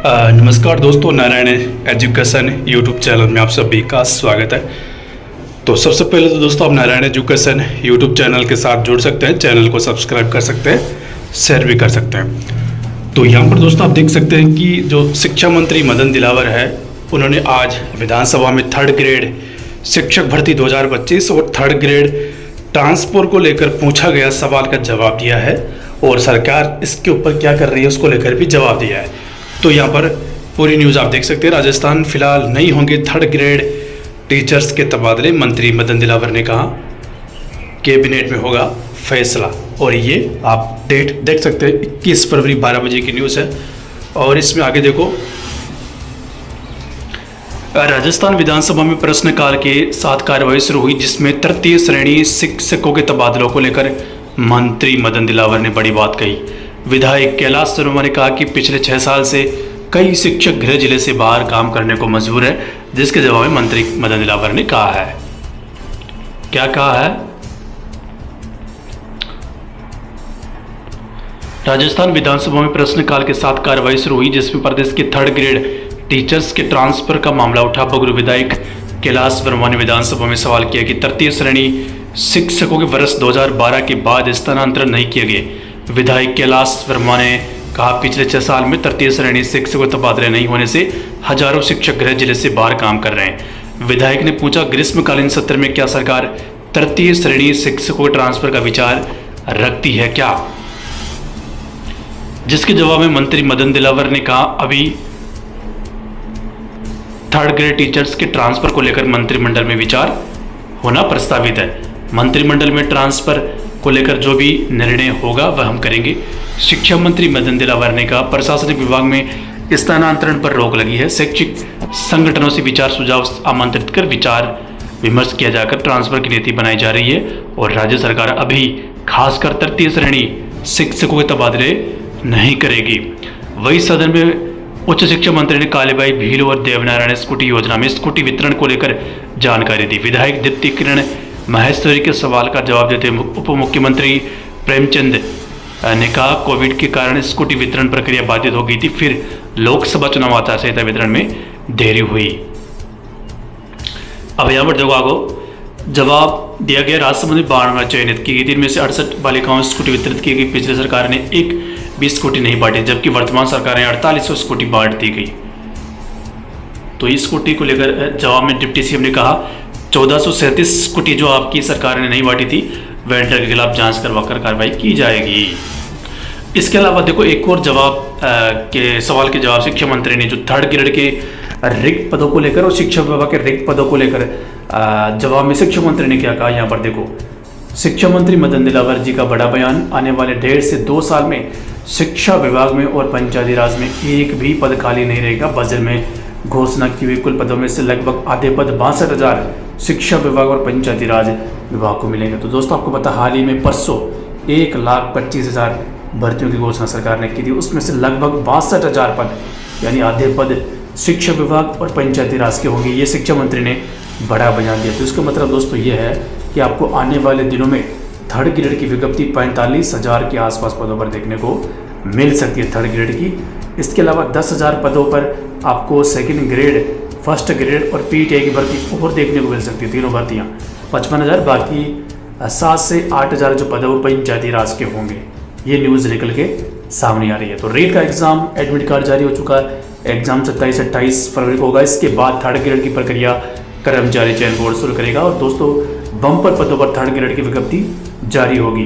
नमस्कार दोस्तों, Narayan education YouTube channel में आप सभी का स्वागत है। तो सबसे पहले तो दोस्तों आप नारायण एजुकेशन यूट्यूब चैनल के साथ जुड़ सकते हैं, चैनल को सब्सक्राइब कर सकते हैं, शेयर भी कर सकते हैं। तो यहाँ पर दोस्तों आप देख सकते हैं कि जो शिक्षा मंत्री मदन दिलावर है, उन्होंने आज विधानसभा में 3rd ग्रेड शिक्षक भर्ती 2025 और 3rd ग्रेड ट्रांसफर को लेकर पूछा गया सवाल का जवाब दिया है और सरकार इसके ऊपर क्या कर रही है उसको लेकर भी जवाब दिया है। तो यहाँ पर पूरी न्यूज़ आप देख सकते हैं। राजस्थान फिलहाल नहीं होंगे 3rd ग्रेड टीचर्स के तबादले, मंत्री मदन दिलावर ने कहा, कैबिनेट में होगा फैसला। और ये आप डेट देख सकते हैं, 21 फरवरी 12 बजे की न्यूज़ है। और इसमें आगे देखो, राजस्थान विधानसभा में प्रश्नकाल के साथ कार्रवाई शुरू हुई, जिसमें तृतीय श्रेणी शिक्षकों के तबादलों को लेकर मंत्री मदन दिलावर ने बड़ी बात कही। विधायक कैलाश शर्मा ने कहा कि पिछले 6 साल से कई शिक्षक गृह जिले से बाहर काम करने को मजबूर है, जिसके जवाब में मंत्री मदन दिलावर ने कहा है, क्या कहा है? राजस्थान विधानसभा में प्रश्नकाल के साथ कार्रवाई शुरू हुई, जिसमें प्रदेश के 3rd ग्रेड टीचर्स के ट्रांसफर का मामला उठा। बगरू विधायक कैलाश शर्मा ने विधानसभा में सवाल किया कि तृतीय श्रेणी शिक्षकों के वर्ष 2012 के बाद स्थानांतरण नहीं किए गए। विधायक कैलाश शर्मा ने कहा, पिछले 6 साल में तृतीय श्रेणी शिक्षकों तबादले नहीं होने से हजारों शिक्षक गृह जिले से बाहर काम कर रहे हैं। विधायक ने पूछा, ग्रीष्मकालीन सत्र में क्या सरकार तृतीय श्रेणी शिक्षकों के ट्रांसफर का विचार रखती है क्या? जिसके जवाब में मंत्री मदन दिलावर ने कहा, अभी 3rd ग्रेड टीचर्स के ट्रांसफर को लेकर मंत्रिमंडल में विचार होना प्रस्तावित है। मंत्रिमंडल में ट्रांसफर को लेकर जो भी निर्णय होगा वह हम करेंगे। शिक्षा मंत्री मदन दिलावर ने कहा, प्रशासनिक विभाग में स्थानांतरण पर रोक लगी है। शैक्षिक संगठनों से विचार सुझाव आमंत्रित कर विचार विमर्श किया जाकर ट्रांसफर की नीति बनाई जा रही है और राज्य सरकार अभी खासकर तृतीय श्रेणी शिक्षकों के तबादले नहीं करेगी। वही सदन में उच्च शिक्षा मंत्री ने कालीबाई भील और देवनारायण स्कूटी योजना में स्कूटी वितरण को लेकर जानकारी दी। विधायक दीप्ति किरण महेश्वरी के सवाल का जवाब देते हुए उप मुख्यमंत्री प्रेमचंद ने कहा, कोविड के कारण स्कूटी वितरण प्रक्रिया बाधित हो गई थी, फिर लोकसभा चुनाव आचार संहिता वितरण में देरी हुई। अब यहाँ पर देखो जवाब दिया गया, राजसमंद में 92 चयनित की गई थी, इनमें से 68 बालिकाओं स्कूटी वितरित की गई। पिछली सरकार ने एक भी स्कूटी नहीं बांटी, जबकि वर्तमान सरकार ने 4800 स्कूटी बांट दी गई। तो इस स्कूटी को लेकर जवाब में डिप्टी सीएम ने कहा, 1437 स्कूटी जो आपकी सरकार ने नहीं बांटी थी, वेंडर के खिलाफ जांच करवाकर कार्रवाई की जाएगी। इसके अलावा देखो एक और जवाब के सवाल के जवाब शिक्षा मंत्री ने जो 3rd ग्रेड के रिक्त पदों को लेकर और शिक्षा विभाग के रिक्त पदों को लेकर जवाब में शिक्षा मंत्री ने क्या कहा, यहाँ पर देखो, शिक्षा मंत्री मदन दिलावर जी का बड़ा बयान, आने वाले 1.5 से 2 साल में शिक्षा विभाग में और पंचायती राज में एक भी पद खाली नहीं रहेगा। बजट में घोषणा की हुई कुल पदों में से लगभग आधे पद 62,000 शिक्षा विभाग और पंचायती राज विभाग को मिलेंगे। तो दोस्तों आपको पता, हाल ही में परसों 1,25,000 भर्तियों की घोषणा सरकार ने की थी, उसमें से लगभग 62,000 पद यानी आधे पद शिक्षा विभाग और पंचायती राज के होंगे। ये शिक्षा मंत्री ने बड़ा बयान दिया। तो इसका मतलब दोस्तों ये है कि आपको आने वाले दिनों में 3rd ग्रेड की विज्ञप्ति 45,000 के आसपास पदों पर देखने को मिल सकती है 3rd ग्रेड की। इसके अलावा 10,000 पदों पर आपको 2nd ग्रेड, 1st ग्रेड और पीटीआई की भर्ती और देखने को मिल सकती है, तीनों भर्तियाँ 55,000। बाकी 7 से 8,000 जो पद है वो पंचायती राज के होंगे। ये न्यूज़ निकल के सामने आ रही है। तो रेट का एग्जाम एडमिट कार्ड जारी हो चुका है, एग्जाम 27 से 28 फरवरी को होगा। इसके बाद 3rd ग्रेड की प्रक्रिया कर्मचारी चयन बोर्ड शुरू करेगा और दोस्तों बम्पर पदों पर 3rd ग्रेड की विज्ञप्ति जारी होगी।